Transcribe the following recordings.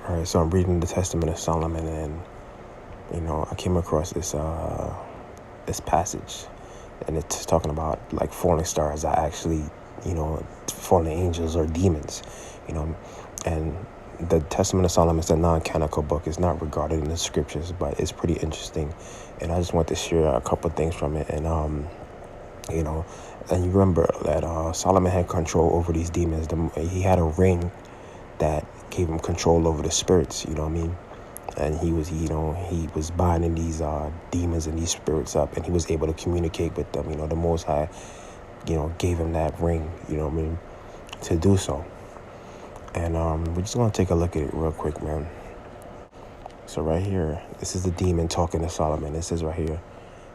All right, so I'm reading the Testament of Solomon, and I came across this passage, and it's talking about like falling stars are actually, fallen angels or demons, you know, and the Testament of Solomon is a non-canonical book. It's not regarded in the scriptures, but it's pretty interesting, and I just want to share a couple of things from it, and and you remember that Solomon had control over these demons. He had a ring that gave him control over the spirits, you know what I mean? And he was binding these demons and these spirits up, and he was able to communicate with them. The Most High, gave him that ring, you know what I mean, to do so. And we're just going to take a look at it real quick, man. So right here, this is the demon talking to Solomon. It says right here,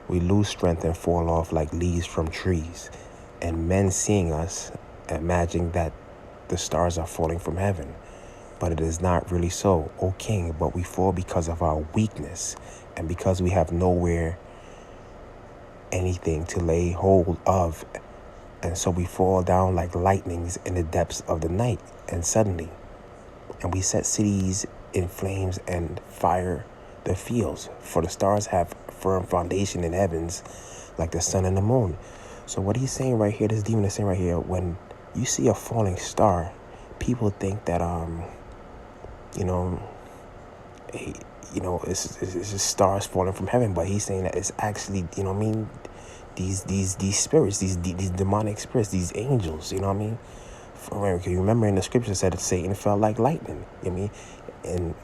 we lose strength and fall off like leaves from trees, and men seeing us imagine that the stars are falling from heaven. But it is not really so, O king, but we fall because of our weakness and because we have nowhere anything to lay hold of. And so we fall down like lightnings in the depths of the night and suddenly. And we set cities in flames and fire the fields, for the stars have firm foundation in heavens like the sun and the moon. So what he's saying right here, this demon is saying right here, when you see a falling star, people think that it's just stars falling from heaven, but he's saying that it's actually, these spirits, these demonic spirits, these angels, you know what I mean? Because you remember in the scripture it said that Satan fell like lightning, you know what I mean?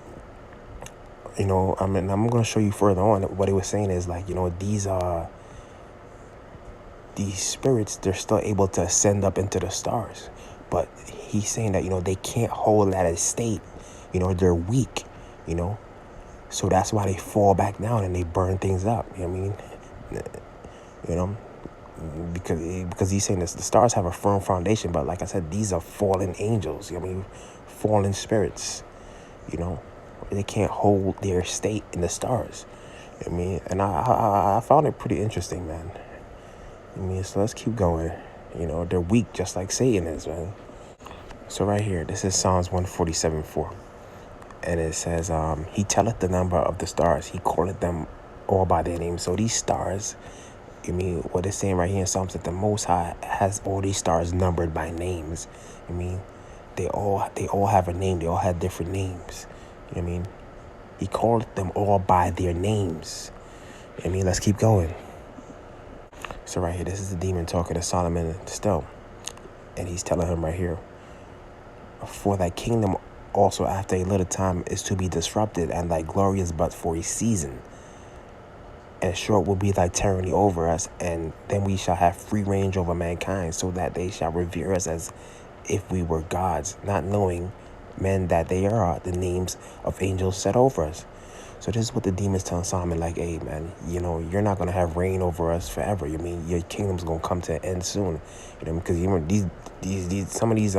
And I'm going to show you further on what he was saying is like, these spirits, they're still able to ascend up into the stars, but he's saying that, they can't hold that state. They're weak, so that's why they fall back down and they burn things up. You know what I mean? Because he's saying this, the stars have a firm foundation, but like I said, these are fallen angels. You know what I mean? Fallen spirits. They can't hold their state in the stars. You know what I mean? And I found it pretty interesting, man. So let's keep going. They're weak just like Satan is, man. So right here, this is Psalms 147:4. And it says, he telleth the number of the stars. He calleth them all by their names. So these stars, what it's saying right here in Psalms, that the Most High has all these stars numbered by names. They all have a name. They all have different names. He called them all by their names. Let's keep going. So right here, this is the demon talking to Solomon still. And he's telling him right here, for thy kingdom also after a little time is to be disrupted, and thy glory is but for a season. And short will be thy tyranny over us, and then we shall have free range over mankind, so that they shall revere us as if we were gods, not knowing men that they are the names of angels set over us. So this is what the demon's telling Solomon, like, hey, man, you're not going to have reign over us forever. Your kingdom's going to come to an end soon. Because some of these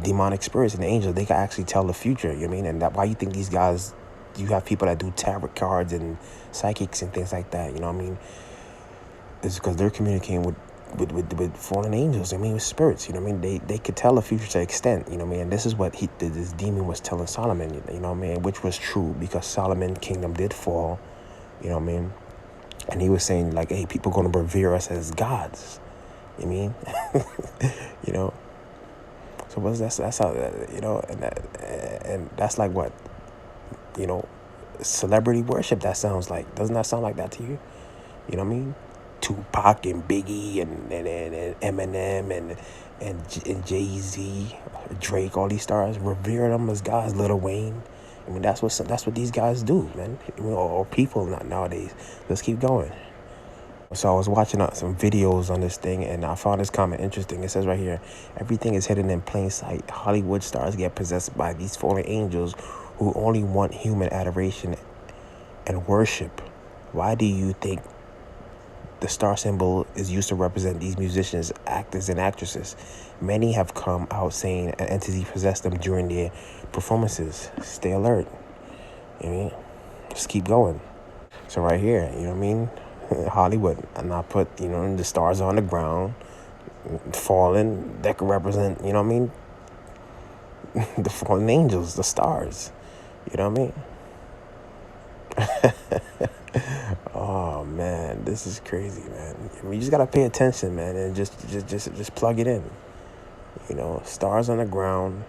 demonic spirits and angels, they can actually tell the future, and that why you think these guys, you have people that do tarot cards and psychics and things like that, it's because they're communicating with fallen angels, with spirits, they could tell the future to extent, and this is what this demon was telling Solomon, which was true, because Solomon's kingdom did fall, and he was saying like, hey, people are going to revere us as gods, So that's how, and that's like what, celebrity worship that sounds like. Doesn't that sound like that to you? You know what I mean? Tupac and Biggie and Eminem and Jay-Z, Drake, all these stars, revere them as gods. Lil Wayne. That's what these guys do, man. Or people nowadays. Let's keep going. So I was watching some videos on this thing, and I found this comment interesting. It says right here, everything is hidden in plain sight. Hollywood stars get possessed by these fallen angels who only want human adoration and worship. Why do you think the star symbol is used to represent these musicians, actors, and actresses? Many have come out saying an entity possessed them during their performances. Stay alert. Just keep going. So right here, Hollywood, and I put, the stars on the ground, falling, that could represent, the fallen angels, the stars. You know what I mean? Oh man, this is crazy, man. I mean, you just gotta pay attention, man, and just plug it in. Stars on the ground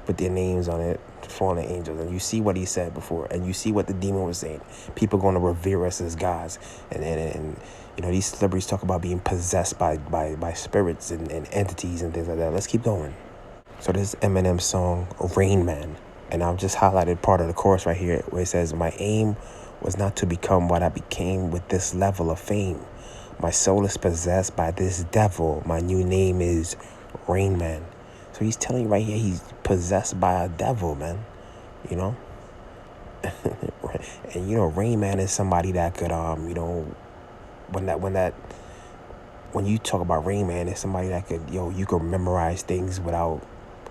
with their names on it, fallen angels, and you see what he said before, and you see what the demon was saying. People going to revere us as gods, and these celebrities talk about being possessed by spirits and entities and things like that. Let's keep going. So this Eminem song, Rain Man, and I've just highlighted part of the chorus right here where it says, "My aim was not to become what I became with this level of fame. My soul is possessed by this devil. My new name is Rain Man." So he's telling you right here he's possessed by a devil, man. You know? And Rain Man is somebody that could when you talk about Rain Man, it's somebody that could, you could memorize things without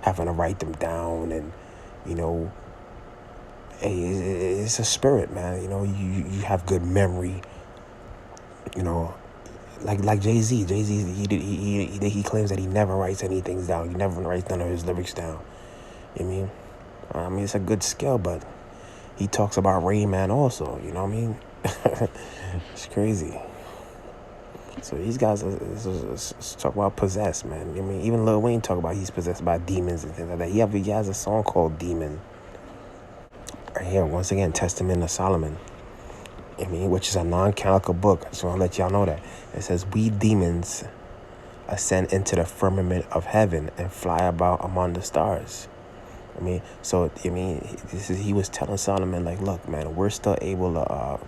having to write them down, and hey, it's a spirit, man. You have good memory. Like Jay-Z. Jay-Z, he claims that he never writes anything down. He never writes none of his lyrics down. You know what I mean? It's a good skill, but he talks about Rain Man also. You know what I mean? It's crazy. So these guys talk about possessed, man. I mean, even Lil Wayne talk about he's possessed by demons and things like that. He has a song called Demon. Right here, once again, Testament of Solomon. Which is a non-canonical book. So I'll let y'all know that. It says, "We demons ascend into the firmament of heaven and fly about among the stars." He was telling Solomon, like, look, man, we're still able to,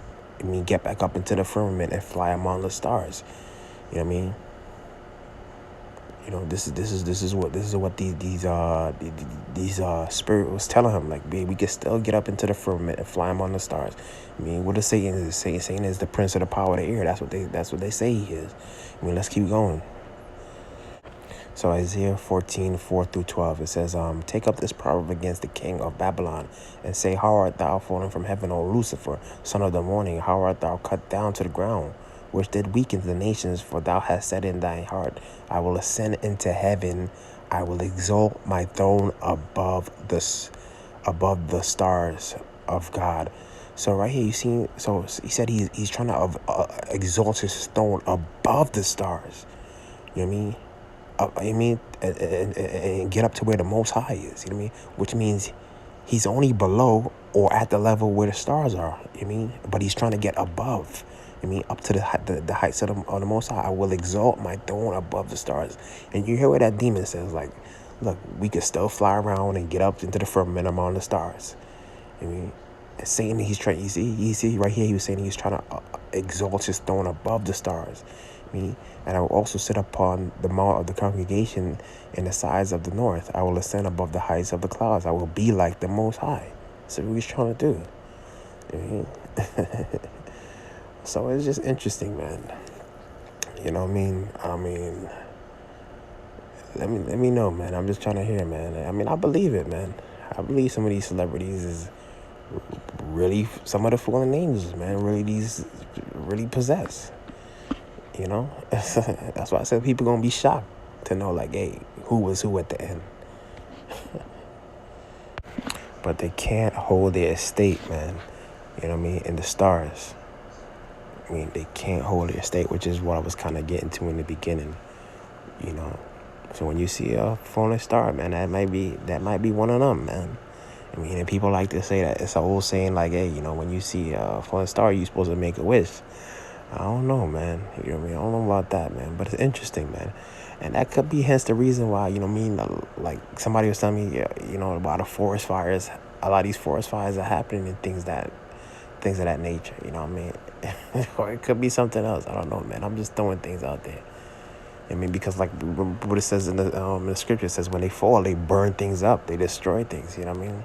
get back up into the firmament and fly among the stars. You know what I mean? This is what these spirit was telling him. Like, we can still get up into the firmament and fly among the stars. What is Satan is? Satan is the prince of the power of the air. That's what they say he is. Let's keep going. So Isaiah 14:4-12, it says, "Take up this proverb against the king of Babylon, and say, How art thou fallen from heaven, O Lucifer, son of the morning? How art thou cut down to the ground, which did weaken the nations? For thou hast said in thine heart, I will ascend into heaven, I will exalt my throne above the stars of God." So right here, you see, so he said he's trying to exalt his throne above the stars. You know what I mean? And get up to where the Most High is. You know what I mean? Which means he's only below or at the level where the stars are. You know what I mean? But he's trying to get above. Up to the heights of the Most High. "I will exalt my throne above the stars." And you hear what that demon says, like, look, we could still fly around and get up into the firmament among the stars. And Satan, he's trying. You see right here, he was saying he's trying to exalt his throne above the stars. "And I will also sit upon the mount of the congregation in the sides of the north. I will ascend above the heights of the clouds. I will be like the Most High." So what he's trying to do. So it's just interesting, man. You know what I mean? Let me know, man. I'm just trying to hear, man. I believe it, man. I believe some of these celebrities is really some of the fallen angels, man. Really possessed. That's why I said people gonna be shocked to know, like, hey, who was who at the end. But they can't hold their estate, man. You know what I mean? In the stars. They can't hold their estate, which is what I was kind of getting to in the beginning. So when you see a falling star, man, that might be one of them, man. And people like to say that it's an old saying, like, hey, when you see a falling star, you're supposed to make a wish. I don't know, man. You know what I mean? I don't know about that, man. But it's interesting, man. And that could be hence the reason why, like somebody was telling me, about the forest fires. A lot of these forest fires are happening and things of that nature. You know what I mean? Or it could be something else. I don't know, man. I'm just throwing things out there. Because like what it says in the scripture, it says when they fall, they burn things up. They destroy things. You know what I mean?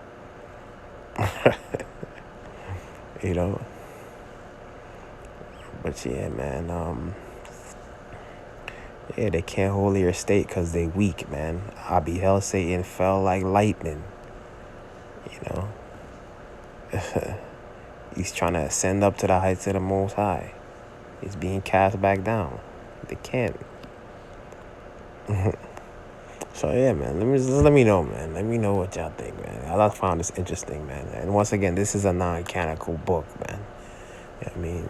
But yeah, man. Yeah, they can't hold their estate because they weak, man. I beheld Satan fell like lightning. He's trying to ascend up to the heights of the Most High. He's being cast back down. They can't. So yeah, man. Let me know, man. Let me know what y'all think, man. I found this interesting, man. And once again, this is a non-canonical book, man. I mean,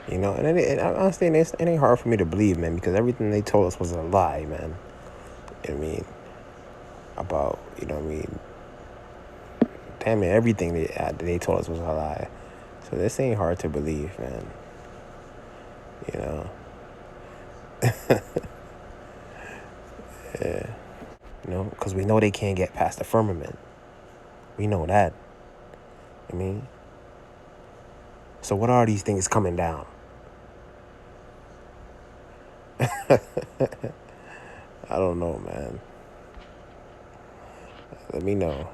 and honestly, it ain't hard for me to believe, man, because everything they told us was a lie, man. I mean, about damn it, everything they told us was a lie. So this ain't hard to believe, man. You know, yeah. Because we know they can't get past the firmament. We know that. I mean, so what are these things coming down? I don't know, man. Let me know.